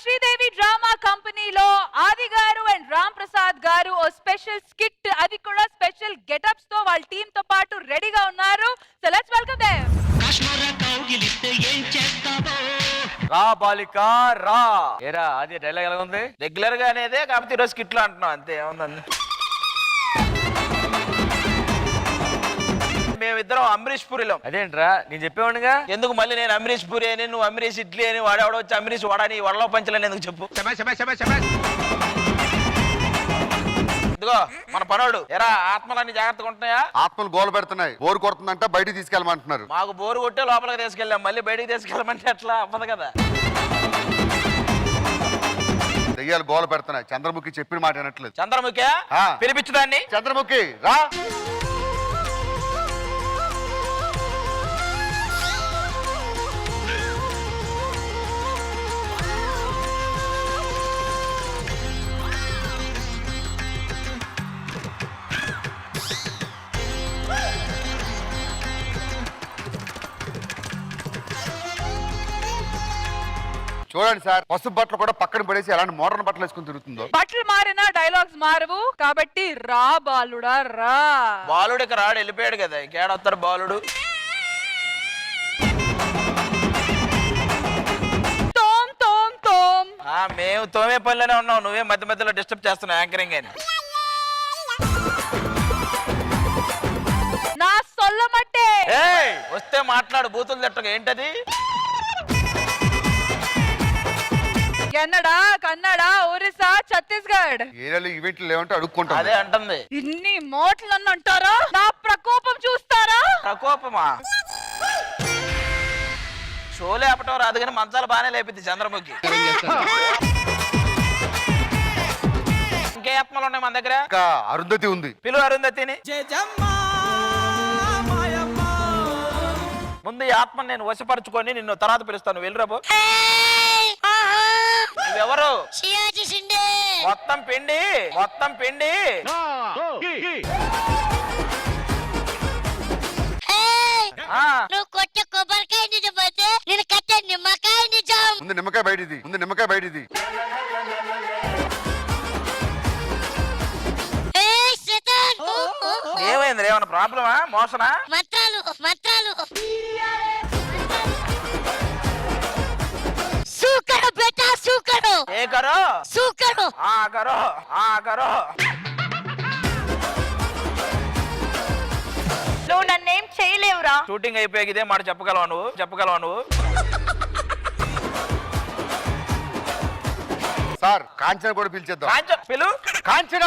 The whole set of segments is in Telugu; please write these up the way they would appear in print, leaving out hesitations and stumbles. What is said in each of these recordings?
శ్రీదేవి డ్రామా కంపెనీలో ఆది గారు అండ్ రామ్ ప్రసాద్ గారు ఓ స్పెషల్ స్కిట్, అది కూడా స్పెషల్ గెటప్స్ తో వాళ్ళ టీమ్ తో పాటు రెడీగా ఉన్నారు. So let's welcome them. రా బాలిక రా. ఏరా అది డైలాగ్ ఎలా ఉంది? రెగ్యులర్ గా అనేదే, కాకపోతే ఈరోజు స్కిట్ లో అంటున్నాం అంతే. ఏముందండి, మేమిద్దరం అమరీష్ పూరిలో. అదేంట్రా నేను చెప్పేవాడిగా. ఎందుకు మళ్ళీ నేను అమరీష్ పూరి అని, నువ్వు అమరీష్ ఇడ్లీ అని, వాడేవాడు వచ్చి అమరీష్ వాడని వడలో పంచలేని ఎందుకు చెప్పు. ఇదిగో మన పనోడు. ఎరా ఆత్మలన్నీ జాగ్రత్తగా ఉంటున్నాయా? ఆత్మలు గోల పెడుతున్నాయి. బోరు కొడుతుందంట, బయటికి తీసుకెళ్ళమంటున్నారు. మాకు బోరు కొట్టే లోపలికి తీసుకెళ్ళాం, మళ్ళీ బయటికి తీసుకెళ్ళమంటే ఎట్లా? అవ్వదు కదా. దెయ్యాలు గోల పెడుతున్నాయి. చంద్రముఖి చెప్పిన మాట వినట్లేదు. చంద్రముఖి పిలిపించుదాన్ని. చంద్రముఖి రా. చూడండి సార్, పసుపు బట్టలు కూడా పక్కన పడేసి ఎలాంటి మోడర్న్ బట్టలు వేసుకుని తిరుగుతుందో. బట్టలు మారినా డైలాగ్స్ మారవు కాబట్టి రా బాలుడా రా. బాలుడికి రాడు, వెళ్ళిపోయాడు కదా, ఇంకేడొస్తారు బాలుడు. మేము తోమే పనిలోనే ఉన్నావు, నువ్వే మధ్య మధ్యలో డిస్టర్బ్ చేస్తున్నావు యాంకరింగ్ అని. నా సొల్లమట్టే వస్తే మాట్లాడు, బూతులు తిట్టగా. ఏంటది? కన్నడ, కన్నడ, ఒరిస్సా, ఛత్తీస్గఢ్ ఏరియాలో ఈవెంట్లు లేవంటే అడుక్కుంటా. అదే అంటుంది. ఇన్ని మోట్లు అంటారా? నా ప్రకోపం చూస్తారా? ప్రకోపమా? షో లేపటం రాదు కానీ మంచాలు బాగానే లేపిద్ది చంద్రముఖి. ఇంకే ఆత్మలు ఉన్నాయి మన దగ్గర. ఇంకా అరుంధతి ఉంది. పిలువు అరుంధతిని. ముందు ఈ ఆత్మని నేను వశపరుచుకొని నిన్ను తర్వాత పిలుస్తాను. వెళ్ళిరాబో. నువ్వెవరు? మొత్తం పిండి, మొత్తం పిండి. నువ్వు కొట్టే కొబ్బరికాయ నిజం పోతే నేను కట్టే నిమ్మకాయ నిజం. ముందు నిమ్మకాయ బయటిది, ముందు నిమ్మకాయ బయటిది. ఏమైంది? ఏమన్నా ప్రాబ్లమా? మోసనా? మంత్రాలు మంత్రాలు. సూకరు బేటా సూకరు. ఏ కరో? సూకరు. ఆ కరో, ఆ కరో. నువ్వు నన్నేం చేయలేవురా. షూటింగ్ అయిపోయాక ఇదే మాట చెప్పగలవా నువ్వు? చెప్పగలవా నువ్వు? సార్ కాంచన కూడా పిలిచేద్దాం. కాంచన పిలు. కాంచన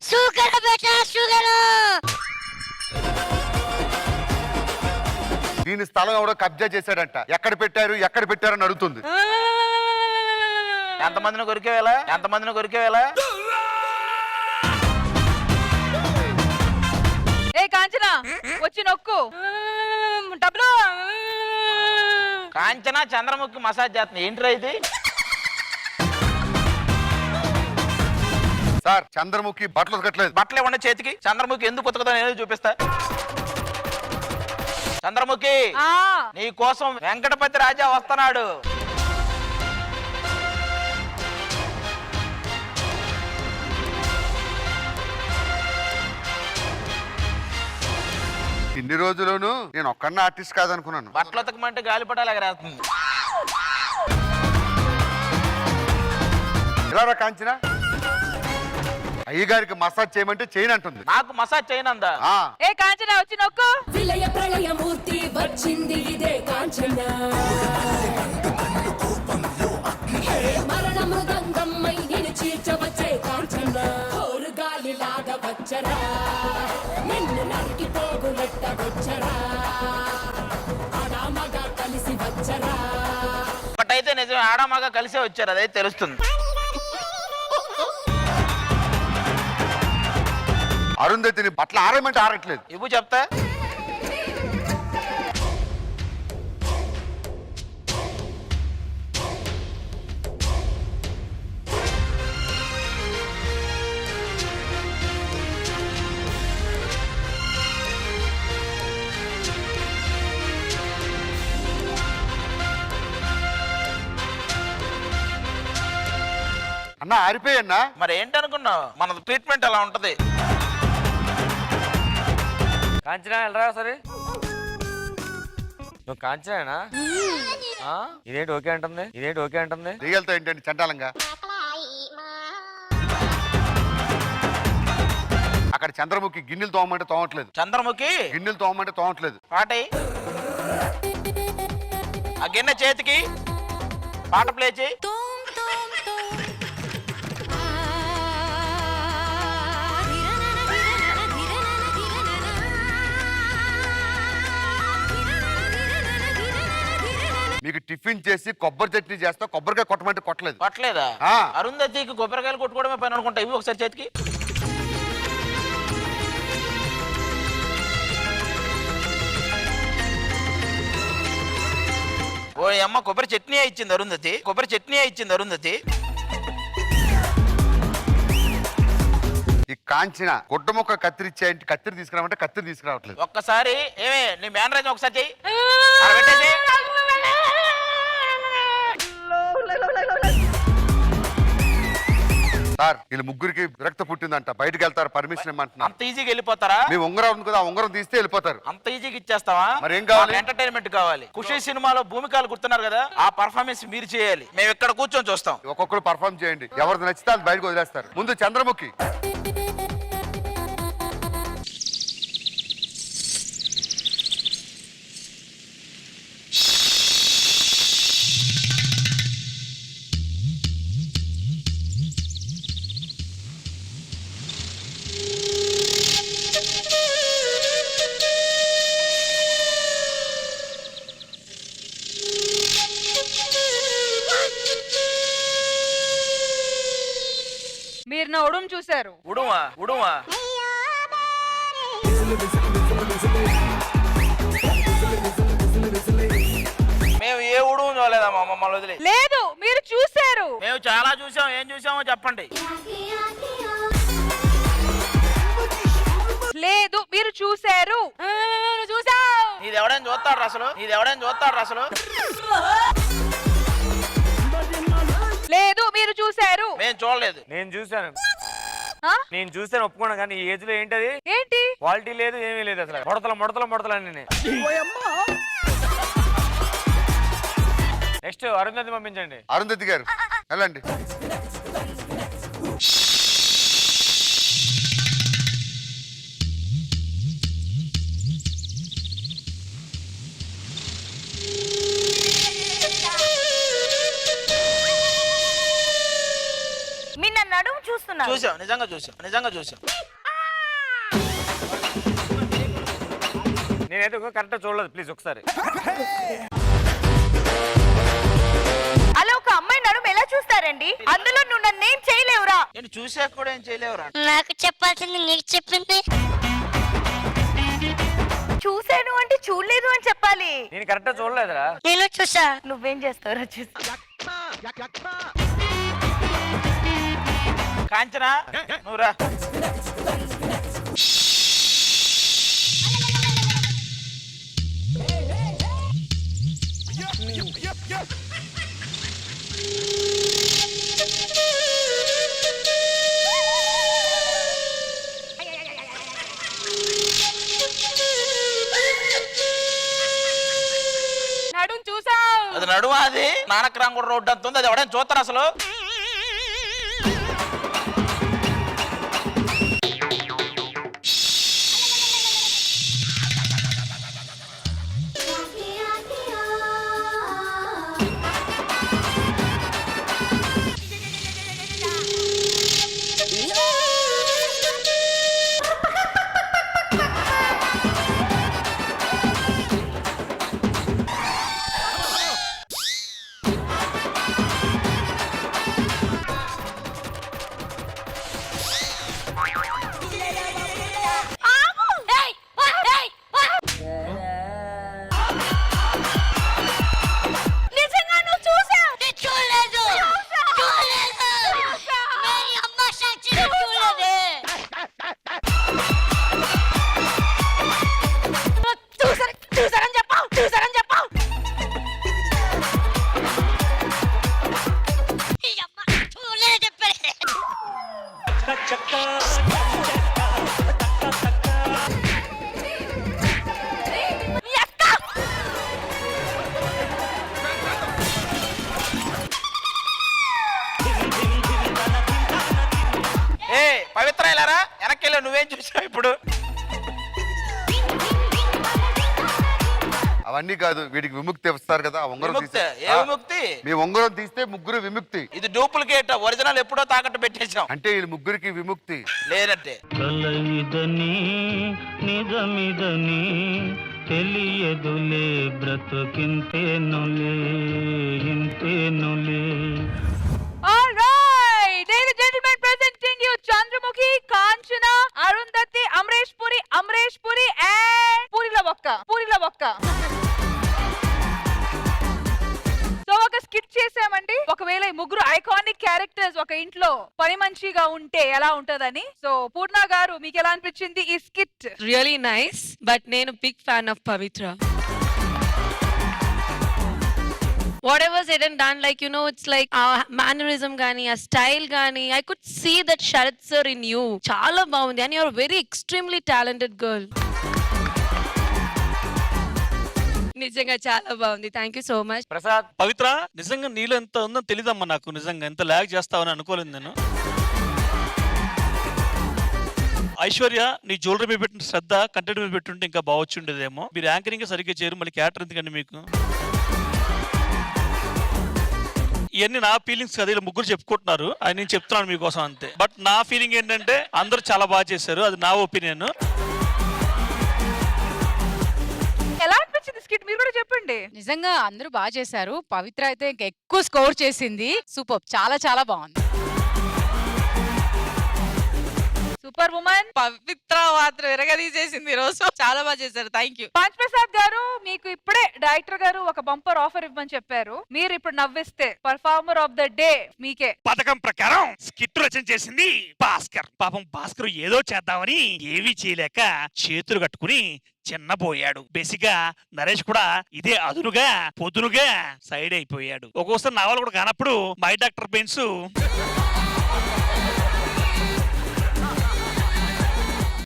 సూకరు బేటా సూకరు. దీని స్థలం ఎవడో కబ్జా చేశాడంట. ఎక్కడ పెట్టారు, ఎక్కడ పెట్టారని అడుగుతుంది. ఎంతమందిని కొరికేవేలా? ఎంతమందిని కొరికేవేలా? ఏ కాంచన వచ్చి నొక్కు. డబ్బులు. కాంచన చంద్రముఖి మసాజ్ చేస్తుంది. ఏంట్రా ఇది? సార్ చంద్రముఖి బట్టలు ఉతకట్లేదు. బట్టలు ఇవ్వండి చేతికి. చంద్రముఖి ఎందుకు ఉతకదో నేను చూపిస్తా. చంద్రముఖి, నీ కోసం వెంకటపతి రాజా వస్తున్నాడు. ఇన్ని రోజుల్లోనూ నేను ఒక్కన్న ఆర్టిస్ట్ కాదనుకున్నాను. బట్టలు ఉతకమంటే గాలిపటాలు ఎగరేస్తుంది. ఇలా రా కాంచన. అయ్యగారికి మసాజ్ చేయమంటే చేయనంటుంది. నాకు మసాజ్ చేయనందా? ఏ కాంచన వచ్చి నొక్కు. విలయ ప్రళయమూర్తి వచ్చింది ఇదే కాంచన. మరణ మృదంగమ్మై నిన్ను చీల్చవచ్చే కాంచన. హోరు గాలిలాగా వచ్చరా, నిన్ను నరికి పోగులెట్ట వచ్చరా, ఆడామగా కలిసి వచ్చరా. ఒకటైతే నిజమే, ఆడమగా కలిసే వచ్చారు, అదైతే తెలుస్తుంది. అరుంధతిని బట్టలు ఆరేమంటే ఆరట్లేదు. ఇవ్వు చెప్తా. అన్న ఆరిపోయన్నా. మరి ఏంటనుకున్నావు, మన ట్రీట్మెంట్ అలా ఉంటది. కాంచనా వెళ్ళరా సరే. నువ్వు కాంచనా? ఇదేంటి ఓకే అంటుంది, ఇదేంటి ఓకే అంటుంది. దిగలతో ఏంటండి చండాలంగా. అక్కడ చంద్రముఖి గిన్నెలు తోమంటే తోమట్లేదు. చంద్రముఖి గిన్నెలు తోమంటే తోమట్లేదు. పాట ఆ గిన్నె చేతికి పాట ప్లే చేయి. మీకు టిఫిన్ చేసి కొబ్బరి చట్నీ చేస్తా, కొబ్బరికాయ కొట్టమంటే కొట్టలేదు. కొట్టలేదా? ఆ. అరుంధతికి కొబ్బరికాయలు కొట్టుకోవడమే పని అనుకుంటా. ఇవి ఒకసారి చేతికి. ఓ అమ్మ, కొబ్బరి చట్నీ ఇచ్చింది అరుంధతి, కొబ్బరి చట్నీ ఇచ్చింది అరుంధతి. ఈ కాంచిన గుడ్డ మొక్క కత్తిరిచ్చాయంటే కత్తిరి తీసుకురామంటే కత్తిరి తీసుకురావట్లేదు. ఒక్కసారి ఏమే నీ మేనరేజ్ ఒకసారి చెయ్యి. ఆడ పెట్టేసి. సార్ వీళ్ళు ముగ్గురికి విరక్త పుట్టిందంట, బయటకు వెళ్తారు, పర్మిషన్ ఇమ్మంటున్నారు. అంత ఈజీగా వెళ్ళిపోతారా? మీ ఉంగరం ఉంది కదా, ఆ ఉంగరం తీస్తే వెళ్ళిపోతారు. అంత ఈజీగా ఇచ్చేస్తావా? మరి ఏం కావాలి? ఎంటర్టైన్మెంట్ కావాలి. ఖుషి సినిమాలో భూమికలు గుర్తున్నారు కదా, ఆ పర్ఫార్మెన్స్ మీరు చేయాలి. మేము ఇక్కడ కూర్చొని చూస్తాం. ఒక్కొక్కరు పర్ఫార్మ్ చేయండి, ఎవరిది నచ్చితే అది బయటకు వదిలేస్తారు. ముందు చంద్రముఖి. మీరు నా ఉడుము చూశారు. ఉడుమా ఉడుమా మేము ఏ ఉడుము చూడలేదమ్మా, మమ్మల్ని వదిలే. లేదు, మీరు చూశారు. మేము చాలా చూసాం. ఏం చూసామో చెప్పండి. లేదు, మీరు చూశారు. చూసావు. ఇది ఎవడైనా చూస్తాడు అసలు, ఇది ఎవడైనా చూస్తాడు అసలు. లేదు, మీరు చూశారు. మేము చూడలేదు. నేను చూశాను, ఆ? నేను చూసాను ఒప్పుకున్నా, కానీ ఈ ఏజ్ లో ఏంటది, ఏంటి క్వాలిటీ లేదు, ఏమీ లేదు అసలు. ముడతలు ముడతలు ముడతలు అన్ని. నెక్స్ట్ అరుంధతి పంపించండి. అరుంధతి గారు వెళ్ళండి. మీ నన్ను అడుగు చూస్తున్నా. చూసాం, నిజంగా చూసాం, నిజంగా చూసాం. నేనైతే కరెక్ట్ చూడలేదు, ప్లీజ్ ఒకసారి. అలా ఒక అమ్మాయి నడుము ఎలా చూస్తారండి? అందులో నువ్వు నన్ను ఏం చేయలేవురా. నేను చూసాక కూడా ఏం చేయలేవురా. నాకు చెప్పాల్సింది నీకు చెప్పింది. చూసాను అంటే చూడలేదు అని చెప్పాలి. నేను కరెక్ట్ చూడలేదురా. నేను చూసా. నువ్వేం చేస్తావురా చూసా. కాంచనా నువ్వు రా. నడుము చూసావు. అది నడువా? అది నానక్రాంగూడ రోడ్డు అంత ఉంది. అది ఎవడైనా చూస్తారు అసలు? ఇప్పుడు అవన్నీ కాదు, వీడికి విముక్తి ఇస్తారు కదా, ఆ ఉంగరం విముక్తి తీస్తే- ఏ విముక్తి? మీ ఉంగరం తీస్తే ముగ్గురు విముక్తి. ఇది డూప్లికేట్, ఒరిజినల్ ఎప్పుడో తాకట్టు పెట్టేశాం. అంటే వీళ్ళు ముగ్గురికి విముక్తి. లేదంటే కలయిదని నిజమిదని తెలియదులే బ్రతుకింతేనులే ఇంతేనులే. All right, ladies and gentlemen, presenting you Chandramukhi, Kanchana, Arundhati, Amresh Puri and Purila Vakka. So ఒక స్కిట్ చేసామండి. ఒకవేళ ఈ ముగ్గురు ఐకానిక్ క్యారెక్టర్స్ ఒక ఇంట్లో పని మనిషిగా ఉంటే ఎలా ఉంటదని. సో పూర్ణ గారు మీకు ఎలా అనిపించింది ఈ స్కిట్? రియలీ నైస్, బట్ నేను big fan of Pavithra. Whatever said and done, like, you know, it's like mannerism gaani, a style gaani, I could see that Sharat sir in you. Chala baagundi, and you're a very extremely talented girl. నిజంగా చాలా బాగుంది. Thank you so much. Prasad, Pavithra, నిజంగా నీలో ఎంత ఉందో తెలీదమ్మా నాకు. నిజంగా ఎంత ల్యాగ్ చేస్తావని అనుకోలేదు నేను. ఐశ్వర్య, నీ జ్యువెలరీ మీద పెట్టిన శ్రద్ధ కంటెంట్ మీద పెట్టుంటే ఇంకా బాగొచ్చుండేదేమో. మీరు యాంకరింగ్ సరిగ్గా చేయరు, మళ్ళీ క్యారెక్టర్ ఎందుకండి మీకు? ఇవన్నీ నా ఫీలింగ్స్ కదా, ఇలా ముగ్గురు చెప్పుకుంటున్నారు, అది నేను చెప్తున్నాను మీకోసం అంతే. బట్ నా ఫీలింగ్ ఏంటంటే అందరూ చాలా బాగా చేశారు, అది నా ఒపీనియన్. ఎలా అనిపించింది స్కిట్ మీరు కూడా చెప్పండి. నిజంగా అందరూ బాగా చేశారు. పవిత్ర అయితే ఇంకా ఎక్కువ స్కోర్ చేసింది. సూపర్, చాలా చాలా బాగుంది. సూపర్ ఉమెన్ పవిత్ర మాత్రం ఎరగదీసేసింది ఈరోజు. చాలా బాగా చేశారు. Thank you. పంచ్ ప్రసాద్ గారు, మీకు ఇప్పుడే డైరెక్టర్ గారు ఒక బంపర్ ఆఫర్ ఇవ్వమని చెప్పారు. మీరు ఇప్పుడు నవ్విస్తే పర్ఫార్మర్ ఆఫ్ ద డే మీకే. పథకం ప్రకారం స్కిట్ రచన చేసింది భాస్కర్. పాపం భాస్కర్ ఏదో చేద్దామని ఏమీ చేయలేక చేతులు కట్టుకుని చిన్నపోయాడు. బేసిక్ గా నరేష్ కూడా ఇదే అదునుగా పొదునుగా సైడ్ అయిపోయాడు. ఒక్కోసారి నా వాళ్ళు కూడా కానప్పుడు మై డాక్టర్ పెయిన్స్